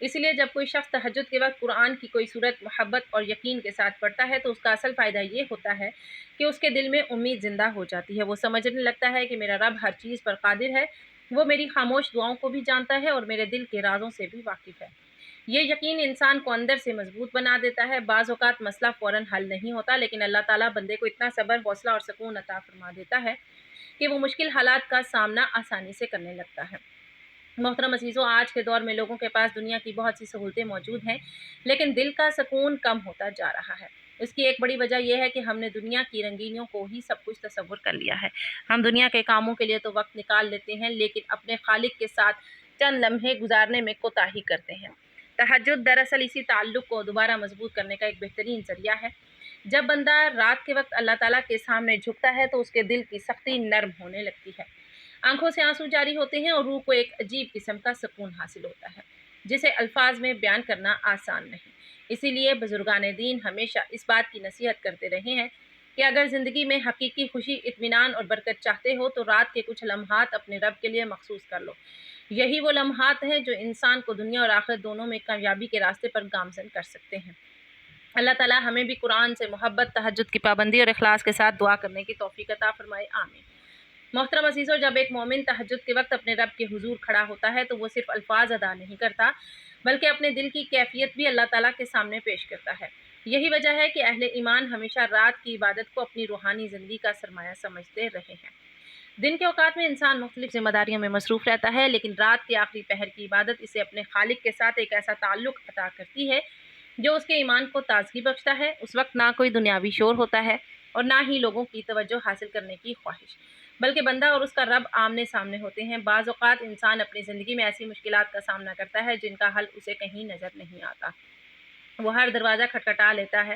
اس لیے جب کوئی شخص تہجد کے وقت قرآن کی کوئی صورت محبت اور یقین کے ساتھ پڑھتا ہے تو اس کا اصل فائدہ یہ ہوتا ہے کہ اس کے دل میں امید زندہ ہو جاتی ہے۔ وہ سمجھنے لگتا ہے کہ میرا رب ہر چیز پر قادر ہے، وہ میری خاموش دعاؤں کو بھی جانتا ہے اور میرے دل کے رازوں سے بھی واقف ہے۔ یہ یقین انسان کو اندر سے مضبوط بنا دیتا ہے۔ بعض اوقات مسئلہ فوراً حل نہیں ہوتا، لیکن اللہ تعالیٰ بندے کو اتنا صبر، حوصلہ اور سکون عطا فرما دیتا ہے کہ وہ مشکل حالات کا سامنا آسانی سے کرنے لگتا ہے۔ محترم عزیزو، آج کے دور میں لوگوں کے پاس دنیا کی بہت سی سہولتیں موجود ہیں، لیکن دل کا سکون کم ہوتا جا رہا ہے۔ اس کی ایک بڑی وجہ یہ ہے کہ ہم نے دنیا کی رنگینیوں کو ہی سب کچھ تصور کر لیا ہے۔ ہم دنیا کے کاموں کے لیے تو وقت نکال لیتے ہیں، لیکن اپنے خالق کے ساتھ چند لمحے گزارنے میں کوتاہی کرتے ہیں۔ تہجد دراصل اسی تعلق کو دوبارہ مضبوط کرنے کا ایک بہترین ذریعہ ہے۔ جب بندہ رات کے وقت اللہ تعالیٰ کے سامنے جھکتا ہے تو اس کے دل کی سختی نرم ہونے لگتی ہے، آنکھوں سے آنسو جاری ہوتے ہیں اور روح کو ایک عجیب قسم کا سکون حاصل ہوتا ہے جسے الفاظ میں بیان کرنا آسان نہیں۔ اسی لیے بزرگان دین ہمیشہ اس بات کی نصیحت کرتے رہے ہیں کہ اگر زندگی میں حقیقی خوشی، اطمینان اور برکت چاہتے ہو تو رات کے کچھ لمحات اپنے رب کے لیے مخصوص کر لو۔ یہی وہ لمحات ہیں جو انسان کو دنیا اور آخرت دونوں میں کامیابی کے راستے پر گامزن کر سکتے ہیں۔ اللہ تعالیٰ ہمیں بھی قرآن سے محبت، تہجد کی پابندی اور اخلاص کے ساتھ دعا کرنے کی توفیق عطا فرمائے، آمین۔ محترم عزیزو، جب ایک مومن تہجد کے وقت اپنے رب کے حضور کھڑا ہوتا ہے تو وہ صرف الفاظ ادا نہیں کرتا بلکہ اپنے دل کی کیفیت بھی اللہ تعالیٰ کے سامنے پیش کرتا ہے۔ یہی وجہ ہے کہ اہل ایمان ہمیشہ رات کی عبادت کو اپنی روحانی زندگی کا سرمایہ سمجھتے رہے ہیں۔ دن کے اوقات میں انسان مختلف ذمہ داریوں میں مصروف رہتا ہے، لیکن رات کے آخری پہر کی عبادت اسے اپنے خالق کے ساتھ ایک ایسا تعلق عطا کرتی ہے جو اس کے ایمان کو تازگی بخشتا ہے۔ اس وقت نہ کوئی دنیاوی شور ہوتا ہے اور نہ ہی لوگوں کی توجہ حاصل کرنے کی خواہش، بلکہ بندہ اور اس کا رب آمنے سامنے ہوتے ہیں۔ بعض اوقات انسان اپنی زندگی میں ایسی مشکلات کا سامنا کرتا ہے جن کا حل اسے کہیں نظر نہیں آتا۔ وہ ہر دروازہ کھٹکھٹا لیتا ہے،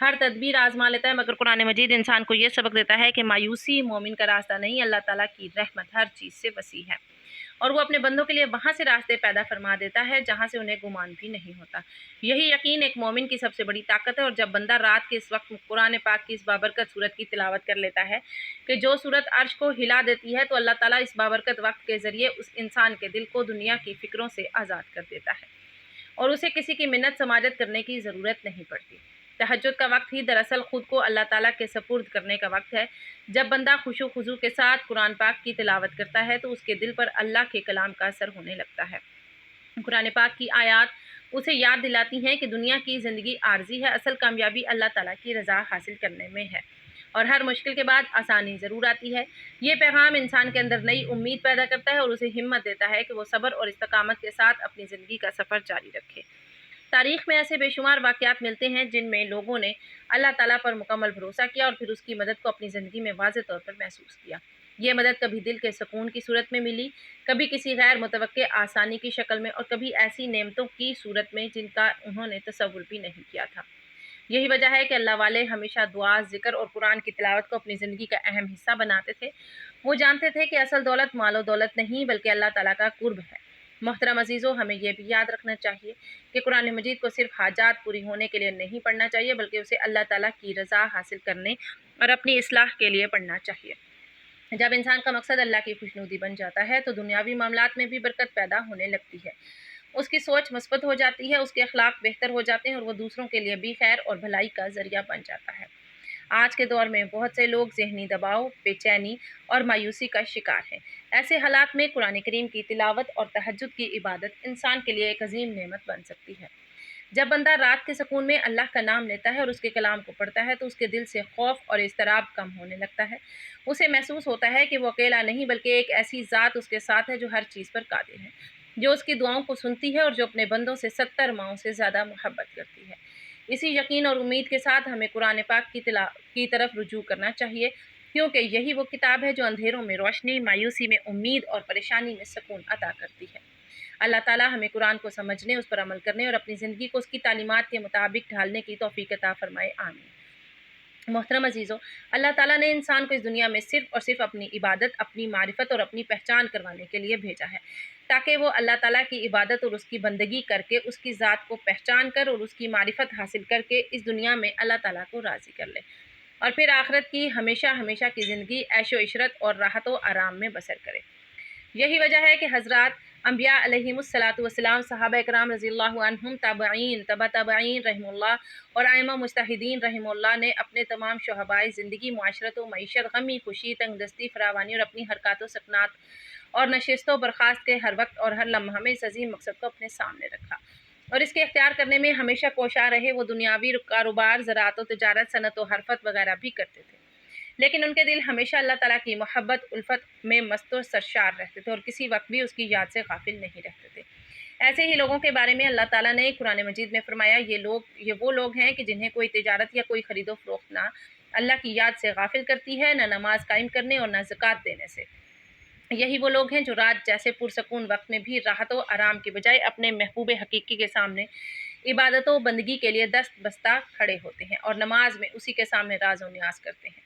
ہر تدبیر آزما لیتا ہے، مگر قرآن مجید انسان کو یہ سبق دیتا ہے کہ مایوسی مومن کا راستہ نہیں، اللہ تعالیٰ کی رحمت ہر چیز سے وسیع ہے اور وہ اپنے بندوں کے لیے وہاں سے راستے پیدا فرما دیتا ہے جہاں سے انہیں گمان بھی نہیں ہوتا۔ یہی یقین ایک مومن کی سب سے بڑی طاقت ہے، اور جب بندہ رات کے اس وقت قرآن پاک کی اس بابرکت صورت کی تلاوت کر لیتا ہے کہ جو صورت عرش کو ہلا دیتی ہے، تو اللہ تعالیٰ اس بابرکت وقت کے ذریعے اس انسان کے دل کو دنیا کی فکروں سے آزاد کر دیتا ہے اور اسے کسی کی منت سماجت کرنے کی ضرورت نہیں پڑتی۔ تہجد کا وقت ہی دراصل خود کو اللہ تعالیٰ کے سپرد کرنے کا وقت ہے۔ جب بندہ خشوع و خضوع کے ساتھ قرآن پاک کی تلاوت کرتا ہے تو اس کے دل پر اللہ کے کلام کا اثر ہونے لگتا ہے۔ قرآن پاک کی آیات اسے یاد دلاتی ہیں کہ دنیا کی زندگی عارضی ہے، اصل کامیابی اللہ تعالیٰ کی رضا حاصل کرنے میں ہے اور ہر مشکل کے بعد آسانی ضرور آتی ہے۔ یہ پیغام انسان کے اندر نئی امید پیدا کرتا ہے اور اسے ہمت دیتا ہے کہ وہ صبر اور استقامت کے ساتھ اپنی زندگی کا سفر جاری رکھے۔ تاریخ میں ایسے بے شمار واقعات ملتے ہیں جن میں لوگوں نے اللہ تعالیٰ پر مکمل بھروسہ کیا اور پھر اس کی مدد کو اپنی زندگی میں واضح طور پر محسوس کیا۔ یہ مدد کبھی دل کے سکون کی صورت میں ملی، کبھی کسی غیر متوقع آسانی کی شکل میں اور کبھی ایسی نعمتوں کی صورت میں جن کا انہوں نے تصور بھی نہیں کیا تھا۔ یہی وجہ ہے کہ اللہ والے ہمیشہ دعا، ذکر اور قرآن کی تلاوت کو اپنی زندگی کا اہم حصہ بناتے تھے۔ وہ جانتے تھے کہ اصل دولت مال و دولت نہیں بلکہ اللہ تعالیٰ کا قرب ہے۔ محترم عزیزو، ہمیں یہ بھی یاد رکھنا چاہیے کہ قرآن مجید کو صرف حاجات پوری ہونے کے لیے نہیں پڑھنا چاہیے بلکہ اسے اللہ تعالیٰ کی رضا حاصل کرنے اور اپنی اصلاح کے لیے پڑھنا چاہیے۔ جب انسان کا مقصد اللہ کی خوشنودی بن جاتا ہے تو دنیاوی معاملات میں بھی برکت پیدا ہونے لگتی ہے، اس کی سوچ مثبت ہو جاتی ہے، اس کے اخلاق بہتر ہو جاتے ہیں اور وہ دوسروں کے لیے بھی خیر اور بھلائی کا ذریعہ بن جاتا ہے۔ آج کے دور میں بہت سے لوگ ذہنی دباؤ، بے چینی اور مایوسی کا شکار ہیں۔ ایسے حالات میں قرآن کریم کی تلاوت اور تہجد کی عبادت انسان کے لیے ایک عظیم نعمت بن سکتی ہے۔ جب بندہ رات کے سکون میں اللہ کا نام لیتا ہے اور اس کے کلام کو پڑھتا ہے تو اس کے دل سے خوف اور اضطراب کم ہونے لگتا ہے۔ اسے محسوس ہوتا ہے کہ وہ اکیلا نہیں بلکہ ایک ایسی ذات اس کے ساتھ ہے جو ہر چیز پر قادر ہے، جو اس کی دعاؤں کو سنتی ہے اور جو اپنے بندوں سے 70 ماؤں سے زیادہ محبت کرتی ہے۔ اسی یقین اور امید کے ساتھ ہمیں قرآن پاک کی طرف رجوع کرنا چاہیے، کیونکہ یہی وہ کتاب ہے جو اندھیروں میں روشنی، مایوسی میں امید اور پریشانی میں سکون عطا کرتی ہے۔ اللہ تعالیٰ ہمیں قرآن کو سمجھنے، اس پر عمل کرنے اور اپنی زندگی کو اس کی تعلیمات کے مطابق ڈھالنے کی توفیق عطا فرمائے، آمین۔ محترم عزیزو، اللہ تعالیٰ نے انسان کو اس دنیا میں صرف اور صرف اپنی عبادت، اپنی معرفت اور اپنی پہچان کروانے کے لیے بھیجا ہے، تاکہ وہ اللہ تعالیٰ کی عبادت اور اس کی بندگی کر کے اس کی ذات کو پہچان کر اور اس کی معرفت حاصل کر کے اس دنیا میں اللہ تعالیٰ کو راضی کر لے اور پھر آخرت کی ہمیشہ ہمیشہ کی زندگی عیش و عشرت اور راحت و آرام میں بسر کرے۔ یہی وجہ ہے کہ حضرات انبیاء علیہم الصلاۃ والسلام، صحابہ اکرام رضی اللہ عنہم، تابعین، تبع تابعین رحم اللہ اور ائمہ مجتہدین رحم اللہ نے اپنے تمام شعبۂ زندگی، معاشرت و معیشت، غمی خوشی، تنگ دستی، فراوانی اور اپنی حرکات و سکنات اور نشست و برخاست کے ہر وقت اور ہر لمحہ میں اس عظیم مقصد کو اپنے سامنے رکھا اور اس کے اختیار کرنے میں ہمیشہ کوشاں رہے۔ وہ دنیاوی کاروبار، زراعت و تجارت، صنعت و حرفت وغیرہ بھی کرتے تھے، لیکن ان کے دل ہمیشہ اللہ تعالیٰ کی محبت، الفت میں مست و سرشار رہتے تھے اور کسی وقت بھی اس کی یاد سے غافل نہیں رہتے تھے۔ ایسے ہی لوگوں کے بارے میں اللہ تعالیٰ نے قرآن مجید میں فرمایا، یہ وہ لوگ ہیں کہ جنہیں کوئی تجارت یا کوئی خرید و فروخت نہ اللہ کی یاد سے غافل کرتی ہے، نہ نماز قائم کرنے اور نہ زکوٰۃ دینے سے۔ یہی وہ لوگ ہیں جو رات جیسے پرسکون وقت میں بھی راحت و آرام کے بجائے اپنے محبوب حقیقی کے سامنے عبادت و بندگی کے لیے دست بستہ کھڑے ہوتے ہیں اور نماز میں اسی کے سامنے راز و نیاز کرتے ہیں۔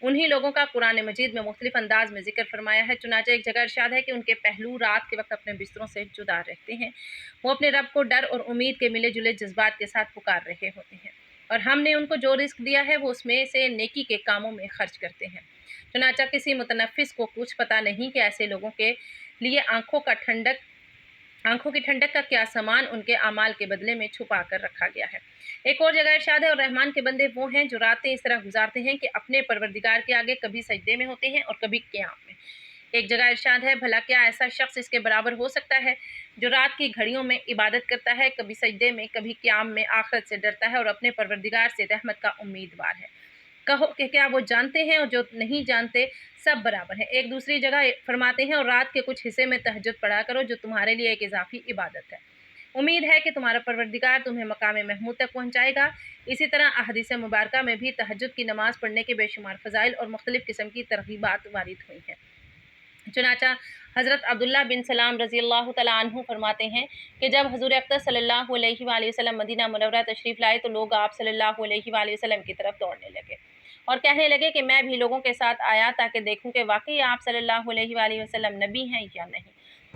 انہی لوگوں کا قرآن مجید میں مختلف انداز میں ذکر فرمایا ہے۔ چنانچہ ایک جگہ ارشاد ہے کہ ان کے پہلو رات کے وقت اپنے بستروں سے جدا رہتے ہیں، وہ اپنے رب کو ڈر اور امید کے ملے جلے جذبات کے ساتھ پکار رہے ہوتے ہیں، اور ہم نے ان کو جو رزق دیا ہے وہ اس میں سے نیکی کے کاموں میں خرچ کرتے ہیں۔ چنانچہ کسی متنفس کو کچھ پتہ نہیں کہ ایسے لوگوں کے لیے آنکھوں کی ٹھنڈک کا کیا سامان ان کے اعمال کے بدلے میں چھپا کر رکھا گیا ہے۔ ایک اور جگہ ارشاد ہے، اور رحمان کے بندے وہ ہیں جو راتیں اس طرح گزارتے ہیں کہ اپنے پروردگار کے آگے کبھی سجدے میں ہوتے ہیں اور کبھی قیام میں۔ ایک جگہ ارشاد ہے، بھلا کیا ایسا شخص اس کے برابر ہو سکتا ہے جو رات کی گھڑیوں میں عبادت کرتا ہے، کبھی سجدے میں کبھی قیام میں، آخرت سے ڈرتا ہے اور اپنے پروردگار سے رحمت کا امیدوار ہے۔ کہو کہ کیا وہ جانتے ہیں اور جو نہیں جانتے سب برابر ہیں۔ ایک دوسری جگہ فرماتے ہیں، اور رات کے کچھ حصے میں تہجد پڑھا کرو جو تمہارے لیے ایک اضافی عبادت ہے، امید ہے کہ تمہارا پروردگار تمہیں مقام محمود تک پہنچائے گا۔ اسی طرح احادیث مبارکہ میں بھی تہجد کی نماز پڑھنے کے بے شمار فضائل اور مختلف قسم کی ترغیبات وارد ہوئی ہیں۔ چنانچہ حضرت عبداللہ بن سلام رضی اللہ تعالیٰ عنہ فرماتے ہیں کہ جب حضور اقدس صلی اللہ علیہ وآلہ وسلم مدینہ منورہ تشریف لائے تو لوگ آپ صلی اللہ علیہ وآلہ وسلم کی طرف دوڑنے لگے اور کہنے لگے کہ میں بھی لوگوں کے ساتھ آیا تاکہ دیکھوں کہ واقعی آپ صلی اللہ علیہ وآلہ وسلم نبی ہیں یا نہیں۔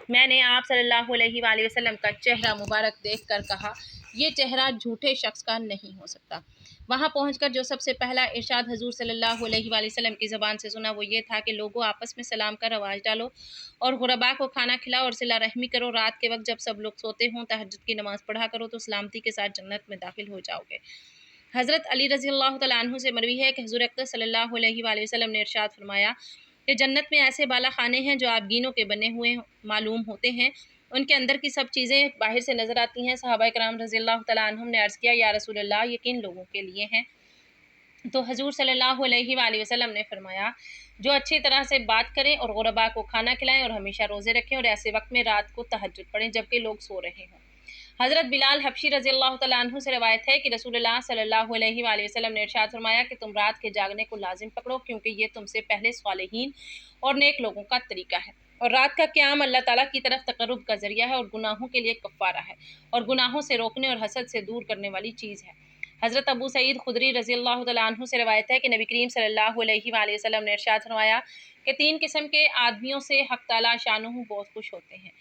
میں نے آپ صلی اللہ علیہ وآلہ وسلم کا چہرہ مبارک دیکھ کر کہا، یہ چہرہ جھوٹے شخص کا نہیں ہو سکتا۔ وہاں پہنچ کر جو سب سے پہلا ارشاد حضور صلی اللہ علیہ وآلہ وسلم کی زبان سے سنا وہ یہ تھا کہ لوگوں آپس میں سلام کا رواج ڈالو اور غرباء کو کھانا کھلاؤ اور صلہ رحمی کرو، رات کے وقت جب سب لوگ سوتے ہوں تہجد کی نماز پڑھا کرو تو سلامتی کے ساتھ جنت میں داخل ہو جاؤ گے۔ حضرت علی رضی اللہ تعالیٰ عنہ سے مروی ہے کہ حضور اقدس صلی اللہ علیہ وآلہ وسلم نے ارشاد فرمایا کہ جنت میں ایسے بالا خانے ہیں جو آبگینوں کے بنے ہوئے معلوم ہوتے ہیں، ان کے اندر کی سب چیزیں باہر سے نظر آتی ہیں۔ صحابہ کرام رضی اللہ تعالیٰ عنہم نے عرض کیا، یا رسول اللہ یہ کن لوگوں کے لیے ہیں؟ تو حضور صلی اللہ علیہ وآلہ وسلم نے فرمایا، جو اچھی طرح سے بات کریں اور غرباء کو کھانا کھلائیں اور ہمیشہ روزے رکھیں اور ایسے وقت میں رات کو تہجد پڑھیں جبکہ لوگ سو رہے ہوں۔ حضرت بلال حبشی رضی اللہ تعالیٰ عنہ سے روایت ہے کہ رسول اللہ صلی اللہ علیہ وآلہ وسلم نے ارشاد فرمایا کہ تم رات کے جاگنے کو لازم پکڑو کیونکہ یہ تم سے پہلے صالحین اور نیک لوگوں کا طریقہ ہے، اور رات کا قیام اللہ تعالیٰ کی طرف تقرب کا ذریعہ ہے اور گناہوں کے لیے کفارہ ہے اور گناہوں سے روکنے اور حسد سے دور کرنے والی چیز ہے۔ حضرت ابو سعید خدری رضی اللہ تعالیٰ عنہ سے روایت ہے کہ نبی کریم صلی اللہ علیہ وآلہ وسلم نے ارشاد فرمایا کہ 3 قسم کے آدمیوں سے حق تعالیٰ شانہ بہت خوش ہوتے ہیں،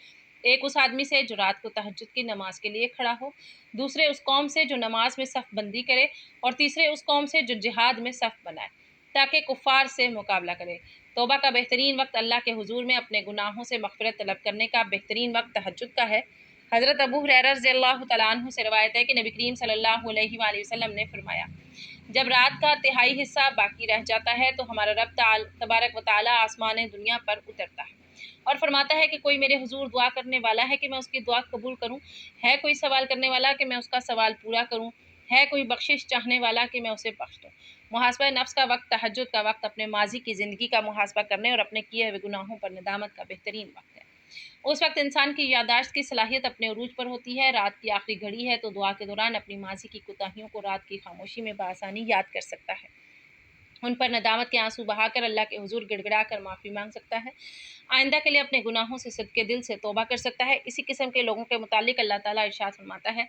ایک اس آدمی سے جو رات کو تہجد کی نماز کے لیے کھڑا ہو، دوسرے اس قوم سے جو نماز میں صف بندی کرے، اور تیسرے اس قوم سے جو جہاد میں صف بنائے تاکہ کفار سے مقابلہ کرے۔ توبہ کا بہترین وقت اللہ کے حضور میں اپنے گناہوں سے مغفرت طلب کرنے کا بہترین وقت تہجد کا ہے۔ حضرت ابو ہریرہ رضی اللہ تعالیٰ عنہ سے روایت ہے کہ نبی کریم صلی اللہ علیہ وآلہ وسلم نے فرمایا، جب رات کا تہائی حصہ باقی رہ جاتا ہے تو ہمارا رب تبارک و تعالیٰ آسمان دنیا پر اترتا ہے اور فرماتا ہے کہ کوئی میرے حضور دعا کرنے والا ہے کہ میں اس کی دعا قبول کروں، ہے کوئی سوال کرنے والا کہ میں اس کا سوال پورا کروں، ہے کوئی بخشش چاہنے والا کہ میں اسے بخش دوں۔ محاسبہ نفس کا وقت تہجد کا وقت اپنے ماضی کی زندگی کا محاسبہ کرنے اور اپنے کیے ہوئے گناہوں پر ندامت کا بہترین وقت ہے۔ اس وقت انسان کی یادداشت کی صلاحیت اپنے عروج پر ہوتی ہے، رات کی آخری گھڑی ہے تو دعا کے دوران اپنی ماضی کی کوتاہیوں کو رات کی خاموشی میں بآسانی یاد کر سکتا ہے، ان پر ندامت کے آنسو بہا کر اللہ کے حضور گڑ گڑا کر معافی مانگ سکتا ہے، آئندہ کے لیے اپنے گناہوں سے صدقے دل سے توبہ کر سکتا ہے۔ اسی قسم کے لوگوں کے متعلق اللہ تعالیٰ ارشاد فرماتا ہے،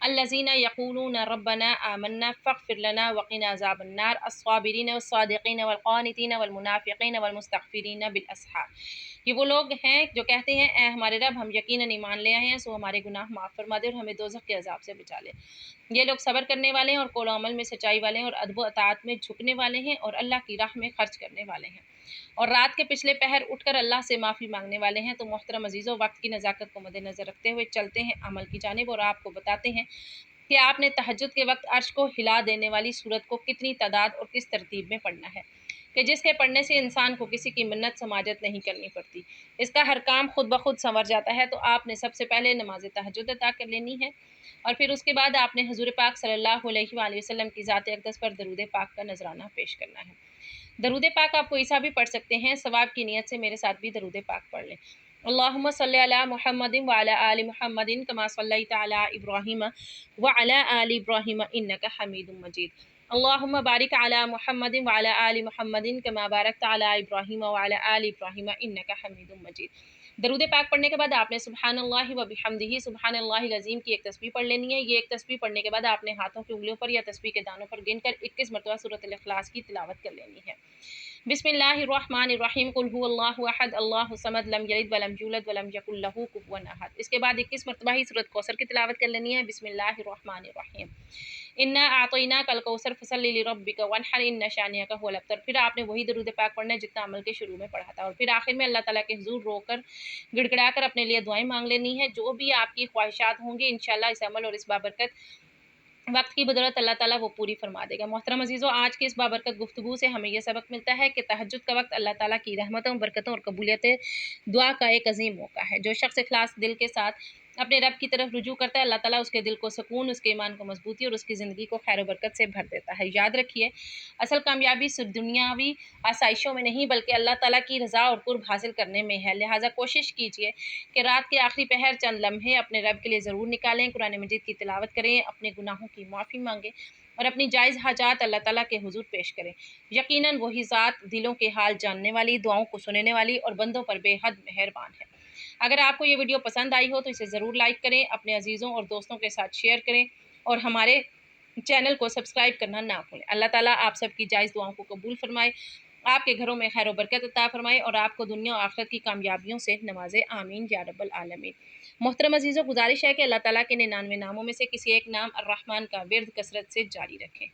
الذین یقولون ربنا آمنا فاغفر لنا وقنا عذاب النار الصابرین والصادقین والقانتین والمنافقین والمستغفرین بالاسحار۔ یہ وہ لوگ ہیں جو کہتے ہیں اے ہمارے رب ہم یقیناً ایمان لے آئے ہیں سو ہمارے گناہ معاف فرما دے اور ہمیں دوزخ کے عذاب سے بچا لے۔ یہ لوگ صبر کرنے والے ہیں اور قول و عمل میں سچائی والے ہیں اور ادب و اطاعت میں جھکنے والے ہیں اور اللہ کی راہ میں خرچ کرنے والے ہیں اور رات کے پچھلے پہر اٹھ کر اللہ سے معافی مانگنے والے ہیں۔ تو محترم عزیزوں، وقت کی نزاکت کو مد نظر رکھتے ہوئے چلتے ہیں عمل کی جانب اور آپ کو بتاتے ہیں کہ آپ نے تہجد کے وقت عرش کو ہلا دینے والی سورت کو کتنی تعداد اور کس ترتیب میں پڑھنا ہے کہ جس کے پڑھنے سے انسان کو کسی کی منت سماجت نہیں کرنی پڑتی، اس کا ہر کام خود بخود سنور جاتا ہے۔ تو آپ نے سب سے پہلے نماز تہجد ادا کر لینی ہے اور پھر اس کے بعد آپ نے حضور پاک صلی اللہ علیہ وآلہ وسلم کی ذات اقدس پر درود پاک کا نذرانہ پیش کرنا ہے۔ درود پاک آپ کوئی سا بھی پڑھ سکتے ہیں، ثواب کی نیت سے میرے ساتھ بھی درود پاک پڑھ لیں۔ اللہم صلی علی محمد وعلی آل محمد کما صلیت علی ابراہیم وعلی آل ابراہیم انک حمید مجید۔ اللہم بارک علی محمد وعلی آل محمد کما بارکت علی ابراہیم وعلی آل ابراہیم انک حمید مجید۔ درود پاک پڑھنے کے بعد آپ نے سبحان اللہ و بحمدہ سبحان اللہ العظیم کی ایک تسبیح پڑھ لینی ہے۔ یہ ایک تسبیح پڑھنے کے بعد آپ نے ہاتھوں کی انگلیوں پر یا تسبیح کے دانوں پر گن کر 21 مرتبہ سورۃ الاخلاص کی تلاوت کر لینی ہے۔ بسم اللہ الرحمن الرحیم قل هو اللہ احد اللہ الصمد لم یلد ولم یولد ولم یکن لہ کفوا احد۔ اس کے بعد 21 مرتبہ ہی سورۃ کوثر کی تلاوت کر لینی ہے۔ بسم اللہ الرحمن الرحیم انا اعطیناک الکوثر فصلی لربک وانحر ان شانئک هو الابتر۔ پھر آپ نے وہی درود پاک پڑھنا ہے جتنا عمل کے شروع میں پڑھا تھا اور پھر آخر میں اللہ تعالیٰ کے حضور رو کر گڑ گڑا کر اپنے لیے دعائیں مانگ لینی ہے۔ جو بھی آپ کی خواہشات ہوں گی انشاءاللہ اس عمل اور اس بابرکت وقت کی بدولت اللہ تعالیٰ وہ پوری فرما دے گا۔ محترم عزیزوں، آج کی اس بابرکت گفتگو سے ہمیں یہ سبق ملتا ہے کہ تہجد کا وقت اللہ تعالیٰ کی رحمتوں، برکتوں اور قبولیت دعا کا ایک عظیم موقع ہے۔ جو شخص اخلاص دل کے ساتھ اپنے رب کی طرف رجوع کرتا ہے، اللہ تعالیٰ اس کے دل کو سکون، اس کے ایمان کو مضبوطی اور اس کی زندگی کو خیر و برکت سے بھر دیتا ہے۔ یاد رکھیے، اصل کامیابی صرف دنیاوی آسائشوں میں نہیں بلکہ اللہ تعالیٰ کی رضا اور قرب حاصل کرنے میں ہے۔ لہٰذا کوشش کیجیے کہ رات کے آخری پہر چند لمحے اپنے رب کے لیے ضرور نکالیں، قرآن مجید کی تلاوت کریں، اپنے گناہوں کی معافی مانگیں اور اپنی جائز حاجات اللہ تعالیٰ کے حضور پیش کریں۔ یقیناً وہی ذات دلوں کے حال جاننے والی، دعاؤں کو سننے والی اور بندوں پر بے حد مہربان ہے۔ اگر آپ کو یہ ویڈیو پسند آئی ہو تو اسے ضرور لائک کریں، اپنے عزیزوں اور دوستوں کے ساتھ شیئر کریں اور ہمارے چینل کو سبسکرائب کرنا نہ بھولیں۔ اللہ تعالیٰ آپ سب کی جائز دعاؤں کو قبول فرمائے، آپ کے گھروں میں خیر و برکت عطا فرمائے اور آپ کو دنیا و آخرت کی کامیابیوں سے نوازے، آمین یا رب العالمین۔ محترم عزیزوں، گزارش ہے کہ اللہ تعالیٰ کے 99 ناموں میں سے کسی ایک نام الرحمن کا ورد کثرت سے جاری رکھیں۔